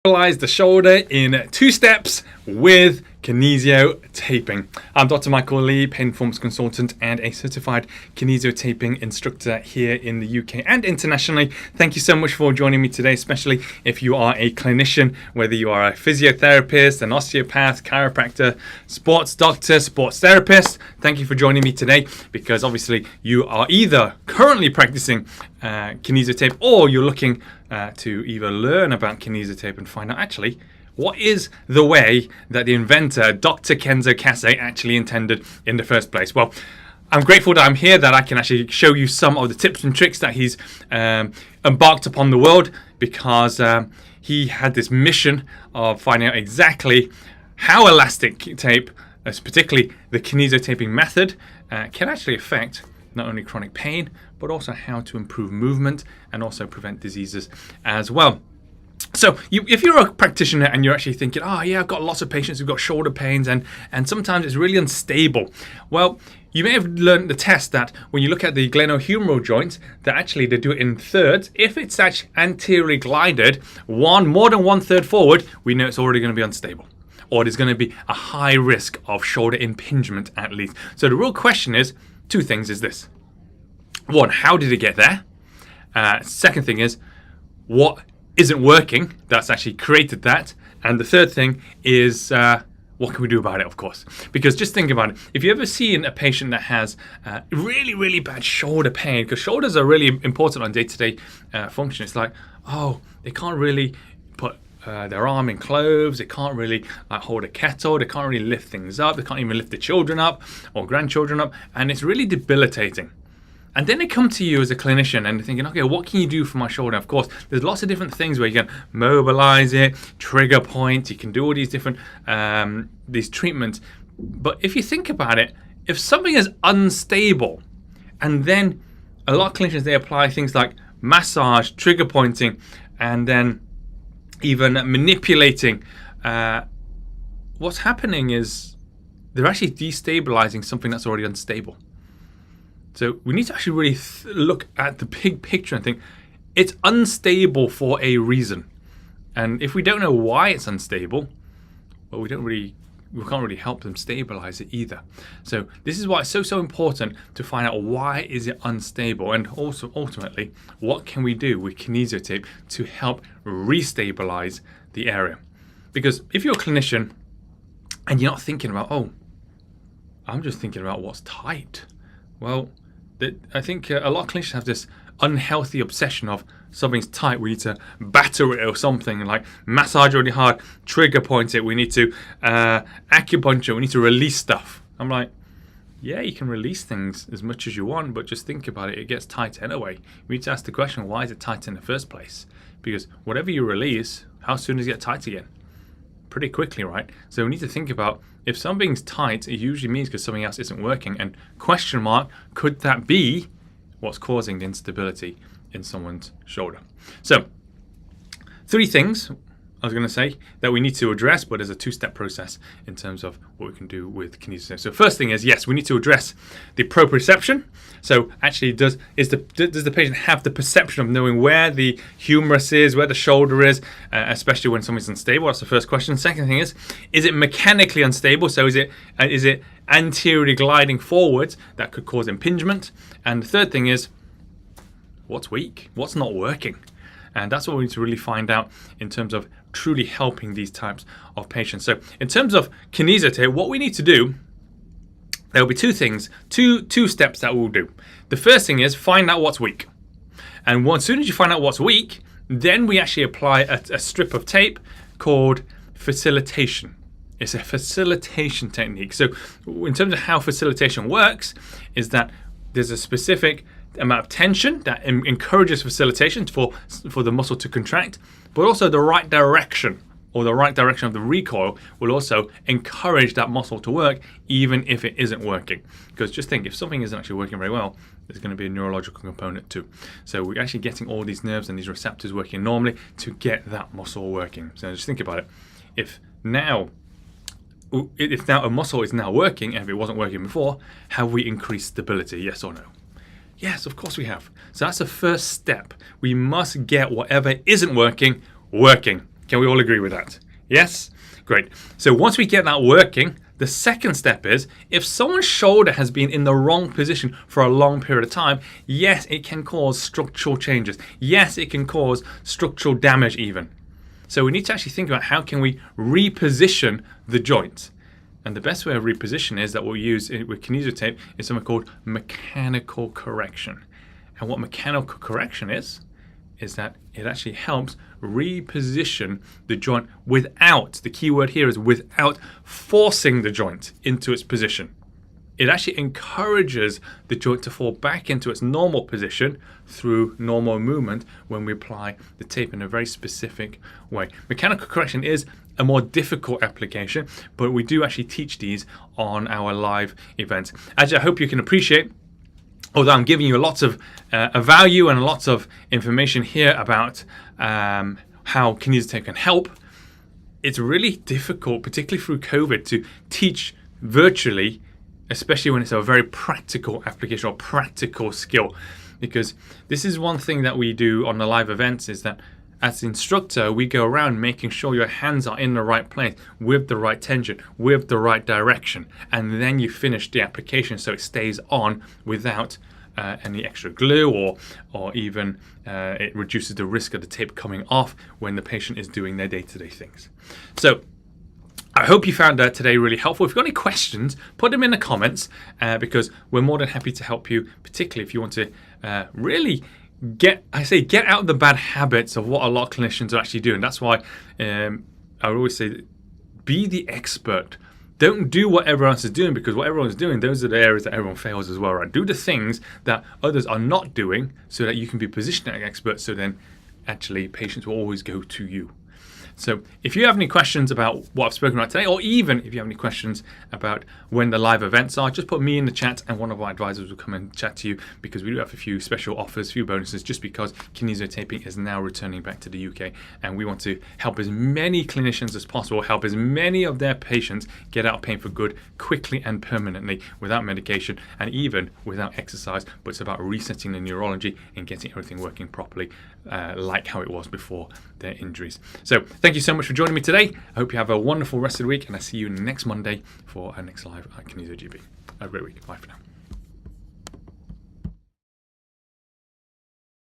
Stabilize the shoulder in 2 steps with Kinesio Taping. I'm Dr. Michael Lee, pain performance consultant and a certified Kinesio Taping instructor here in the UK and internationally. Thank you so much for joining me today, especially if you are a clinician, whether you are a physiotherapist, an osteopath, chiropractor, sports doctor, sports therapist. Thank you for joining me today, because obviously you are either currently practicing Kinesio Tape, or you're looking to either learn about Kinesio Tape and find out actually what is the way that the inventor, Dr. Kenzo Kasei, actually intended in the first place. Well, I'm grateful that I'm here, that I can actually show you some of the tips and tricks that he's embarked upon the world, because he had this mission of finding out exactly how elastic tape, particularly the Kinesio taping method, can actually affect not only chronic pain, but also how to improve movement and also prevent diseases as well. So if you're a practitioner and you're actually thinking, oh yeah, I've got lots of patients who've got shoulder pains and sometimes it's really unstable. Well, you may have learned the test that when you look at the glenohumeral joint, that actually they do it in thirds. If it's actually anteriorly glided, more than 1/3 forward, we know it's already going to be unstable, or there's going to be a high risk of shoulder impingement at least. So the real question is, 2 things is this. 1, how did it get there? Second thing is, what isn't working that's actually created that? And the third thing is, what can we do about it, of course? Because just think about it. If you ever seen a patient that has really, really bad shoulder pain, because shoulders are really important on day-to-day function. It's like, oh, they can't really put their arm in clothes, they can't really hold a kettle, they can't really lift things up, they can't even lift the children up or grandchildren up, and it's really debilitating. And then they come to you as a clinician and they're thinking, okay, what can you do for my shoulder? Of course, there's lots of different things where you can mobilize it, trigger point, you can do all these different these treatments. But if you think about it, if something is unstable, and then a lot of clinicians, they apply things like massage, trigger pointing, and then even manipulating, what's happening is they're actually destabilizing something that's already unstable. So we need to actually really look at the big picture and think it's unstable for a reason. And if we don't know why it's unstable, well, we can't really help them stabilize it either. So this is why it's so important to find out why is it unstable, and also ultimately what can we do with Kinesio Tape to help restabilize the area. Because if you're a clinician and you're not thinking about, oh, I'm just thinking about what's tight. Well, I think a lot of clinicians have this unhealthy obsession of something's tight, we need to batter it or something, like massage really hard, trigger point it, we need to acupuncture, we need to release stuff. I'm like, yeah, you can release things as much as you want, but just think about it, it gets tight anyway. We need to ask the question, why is it tight in the first place? Because whatever you release, how soon does it get tight again? Pretty quickly, right? So we need to think about, if something's tight, it usually means because something else isn't working, and question mark, could that be what's causing the instability in someone's shoulder? So 3 things I was going to say that we need to address, but there's a 2-step process in terms of what we can do with Kinesio. So first thing is, yes, we need to address the proprioception. So actually, does the patient have the perception of knowing where the humerus is, where the shoulder is, especially when something's unstable? That's the first question. Second thing is it mechanically unstable? So is it anteriorly gliding forwards that could cause impingement? And the third thing is, what's weak? What's not working? And that's what we need to really find out in terms of truly helping these types of patients. So in terms of Kinesio Tape, what we need to do, there will be 2 things, two steps that we'll do. The first thing is find out what's weak. And as soon as you find out what's weak, then we actually apply a strip of tape called facilitation. It's a facilitation technique. So in terms of how facilitation works, is that there's a specific amount of tension that encourages facilitation for the muscle to contract, but also the right direction, or the right direction of the recoil, will also encourage that muscle to work even if it isn't working. Because just think, if something isn't actually working very well, there's going to be a neurological component too. So we're actually getting all these nerves and these receptors working normally to get that muscle working. So just think about it. If now a muscle is now working, and if it wasn't working before, have we increased stability, yes or no? Yes, of course we have. So that's the first step. We must get whatever isn't working, working. Can we all agree with that? Yes? Great. So once we get that working, the second step is, if someone's shoulder has been in the wrong position for a long period of time, yes, it can cause structural changes. Yes, it can cause structural damage even. So we need to actually think about how can we reposition the joint. And the best way of reposition is that we'll use with Kinesio Tape is something called mechanical correction. And what mechanical correction is that it actually helps reposition the joint without, the key word here is without forcing the joint into its position. It actually encourages the joint to fall back into its normal position through normal movement when we apply the tape in a very specific way. Mechanical correction is a more difficult application, but we do actually teach these on our live events. As I hope you can appreciate, although I'm giving you lots of value and lots of information here about how Kinesio Tape can help, it's really difficult, particularly through COVID, to teach virtually, especially when it's a very practical application or practical skill. Because this is one thing that we do on the live events, is that as the instructor, we go around making sure your hands are in the right place, with the right tension, with the right direction, and then you finish the application so it stays on without any extra glue, or even it reduces the risk of the tape coming off when the patient is doing their day-to-day things. So I hope you found today really helpful. If you've got any questions, put them in the comments, because we're more than happy to help you, particularly if you want to really get out of the bad habits of what a lot of clinicians are actually doing. That's why I would always say, be the expert. Don't do what everyone else is doing, because what everyone's doing, those are the areas that everyone fails as well, right? Do the things that others are not doing so that you can be positioned as an expert, so then actually patients will always go to you. So if you have any questions about what I've spoken about today, or even if you have any questions about when the live events are, just put me in the chat and one of our advisors will come and chat to you, because we do have a few special offers, a few bonuses, just because Kinesio Taping is now returning back to the UK, and we want to help as many clinicians as possible, help as many of their patients get out of pain for good, quickly and permanently, without medication and even without exercise. But it's about resetting the neurology and getting everything working properly, like how it was before their injuries. So thank you so much for joining me today. I hope you have a wonderful rest of the week, and I see you next Monday for our next live at Kinesio GB. Have a great week. Bye for now.